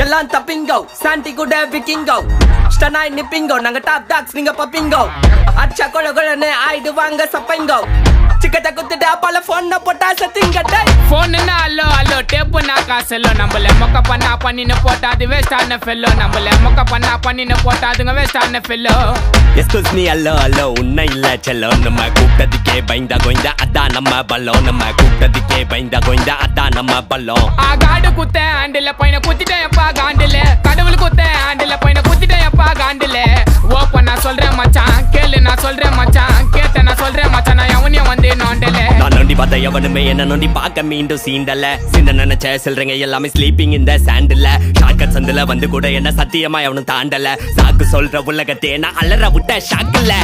எல்லாம் தப்பிங்கோ சாண்டி கூட விக்கிங்கோ ஸ்டனாய் நிப்பிங்கோ நாங்க டாப் டாக்ஸ் நீங்க பப்பிங்கோ அச்சா கொழ கொழனே ஆயிடுவாங்க சப்பைங்கோ சிக்கட்ட குத்துட்டு அப்பால போன் போட்டா சத்திங்கட்டை போன்னா அல்லோ அல்லோ டேப்புனா காசெல்லோ நம்மள மொக்க பண்ணா பண்ணின்னு போட்டா அது வேஸ்டான ஃபெல்லோ நம்மள மொக்க பண்ணா பண்ணின்னு போட்டா அதுங்க வேஸ்டான ஃபெல்லோ எஸ்கூஸ் மீ அல்லோ அல்லோ உன்னை இல்ல செல்லோ நம்ம கூப்பிட்டதுக்கே பயந்தா கோய்ந்தா அதான் நம்ம பல்லம் நம்ம கூப்பிட்டதுக்கே பயந்தா கோய்ந்தா அதான் நம்ம பல்லம் காடு குத்த ஆண்டில பையனை குத்திட்டேன் எப்பா காண்டில கடவுள் குத்த ஆண்டில பையனை குத்திட்டேன் எப்பா காண்டில ஓப்ப நான் சொல்றேன் மச்சான் கேளு நான் சொல்றேன் மச்சான் கேட்ட நான் சொல்றேன் மச்சான் நான் எவனையும் வந்து நோண்டல நான் நோண்டி பார்த்த எவனுமே என்ன நோண்டி பார்க்க மீண்டும் சீண்டல சின்ன நினைச்ச சொல்றேங்க எல்லாமே ஸ்லீப்பிங் இந்த சாண்டில் ஷார்ட்கட் சந்தில வந்து கூட என்ன சத்தியமா எவனும் தாண்டல சாக்கு சொல்ற உலகத்தே நான் அலற விட்ட ஷாக்கில்ல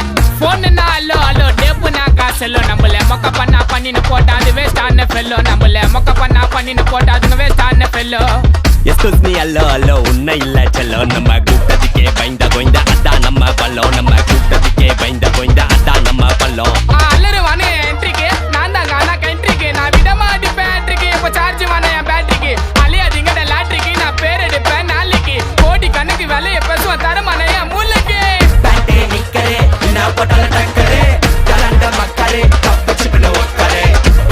போன்னா அல்லோ அல்லோ டேப்புனா காசெல்லோ நம்மள மொக்க பண்ணா பண்ணின்னு போட்டா அது வேஸ்டான ஃபெல்லோ நம்மள மொக்க பண்ணா பண்ணின்னு போட்டா அதுங்க வேஸ்டான ஃபெல்லோ எஸ்கூஸ் மீ அல்லோ அல்லோ உன்னை இல்ல செல்லோ நம்ம கூப்பிட்டதுக்கே பயந்தா கோய்ந்தா அதான் நம்ம பல்லம் நம்ம கூப்பிட்டதுக்கே பயந்தா கோய்ந்தா அதான் நம்ம பல்லம் அல்லரு வானே என்ட்ரிக்கு நான் தான் கானா கண்ட்ரிக்கு நான் விடமா அடிப்பேன் என்ட்ரிக்கு இப்ப சார்ஜ் வானே என் பேட்டரிக்கு அழியாதீங்கட லாட்ரிக்கு நான் பேர் எடுப்பேன் நாளைக்கு கோடி கணக்கு விலைய பேசுவேன் தரமான என் மூளைக்கு பேட்டே நிக்கரே நான் போட்டால டக்கரே கலண்ட மக்களே கப்பிச்சுட்டு ஒக்கரே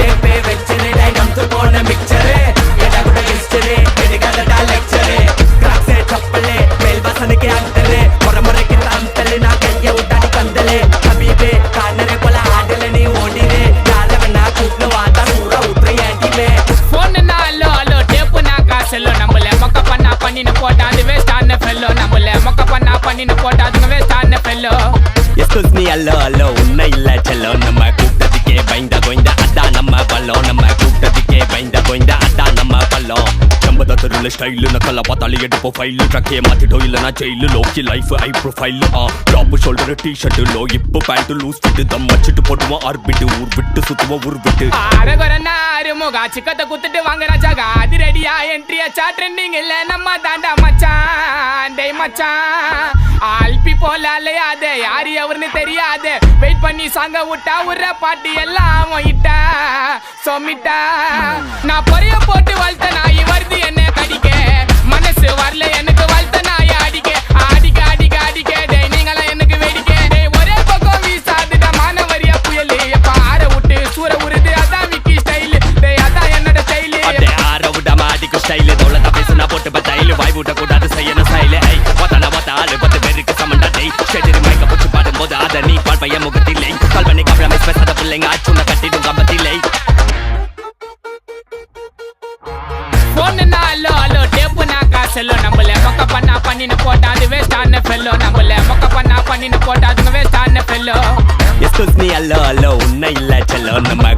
ஏப்பே வெச்சரே டைனம் து போன மிக்சரே எடா கூட ஹிஸ்டரி எடிகடா லெக்சரே கிராக்ஸே சப்பலே மேல் வாசனைக்கு அந்தலே முறைக்கு தந்தலே நான் கைய உட்டாடி கந்தலே ஹபீபே கானரே போல ஆடல நீ ஓடிரே யாரவனா கூப்டு வாடா சூரா உத்ரே ஆண்டிமே போன்னா அல்லோ அல்லோ டேப்புனா காசெல்லோ நம்மள மொக்க பண்ணா பண்ணின்னு போட்டா அது வேஸ்டான ஃபெல்லோ நம்மள மொக்க பண்ணா பண்ணின்னு போட்டா அதுங்க வேஸ்டான ஃபெல்லோ எஸ்கூஸ் மீ அல்லோ அல்லோ உன்னை இல்ல செல்லோ நம்ம கூப்பிட்டதுக்கே பயந்தா கோய்ந்தா அதான் நம்ம பல்லம் நம்ம கூப்பிட்டதுக்கே பயந்தா கோய்ந்தா அதான் நம்ம பல்லம் தெருல ஸ்டைலு நக்கல பார்த்தாலே எடுப்போம் ஃபைலு ட்ரக்கே மாத்திட்டோம் இல்லனா ஜெயிலு லோக்கி லைஃப் ஐ ப்ரொஃபைல் டாப் ஷோல்டர் டிஷர்ட் லோ இப்போ பேண்ட் லூஸ் ஃபிட் தம் வச்சிட்டு போடுவோம் ஆர்பிட் ஊர் விட்டு சுத்துவோம் ஊர் விட்டு அரகரனா அருமுகா சிக்கத்தை குத்துட்டு வாங்க ராஜாகா அது ரெடியா என்ட்ரி ஆச்சா ட்ரெண்டிங் இல்ல நம்ம தாண்டா மச்சான் டேய் மச்சான் ஆல்பி போல அலையாதே யாரு எவருன்னு தெரியாது வெயிட் பண்ணி சாங்க விட்டா உர்ற பாட்டி எல்லாம் இட்டா சொமிட்டா நான் பொரிய போட்டு வளர்த்த நாய் வருது என்ன கடிக்க மனசு வரல எனக்கு வளர்த்த நாய் அடிக்க அடிக்க அடிக்க அடிக்க டேய் நீங்களாம் எனக்கு வேடிக்க டேய் ஒரே பக்கம் வீசாதுடா மானவரியா புயலு எப்ப ஆற விட்டு சூற உருது அதான் விக்கி ஸ்டைல் டேய் அதான் என்னோட ஸ்டைல் அடே ஆற விடாம அடிக்கும் ஸ்டைல் தோளத்தை பேசுனா போட்டு பத்தையில வாய் விட்ட கூடாது செய்யணும் ஸ்டைல் ஐ ஒத்தான ஒத்தாலு 10 பேருக்கு சமண்டா டேய் ஸ்டேஜில் மைக்க போட்டு பாடும்போது அத நீ பால் பையன் முகத்தில்லை கால் பண்ணி கவலை மிஸ் பேசாத பிள்ளைங்க அச்சுன கட்டிடும் கம்பத்தில்லை போன்னா அல்லோ அல்லோ டேப்புனா காசெல்லோ நம்மள மொக்க பண்ணா பண்ணின்னு போட்டா அது வேஸ்டான ஃபெல்லோ நம்மள மொக்க பண்ணா பண்ணின்னு போட்டா அதுங்க வேஸ்டான ஃபெல்லோ எஸ்கூஸ் மீ அல்லோ அல்லோ உன்னை இல்ல செல்லோ நம்ம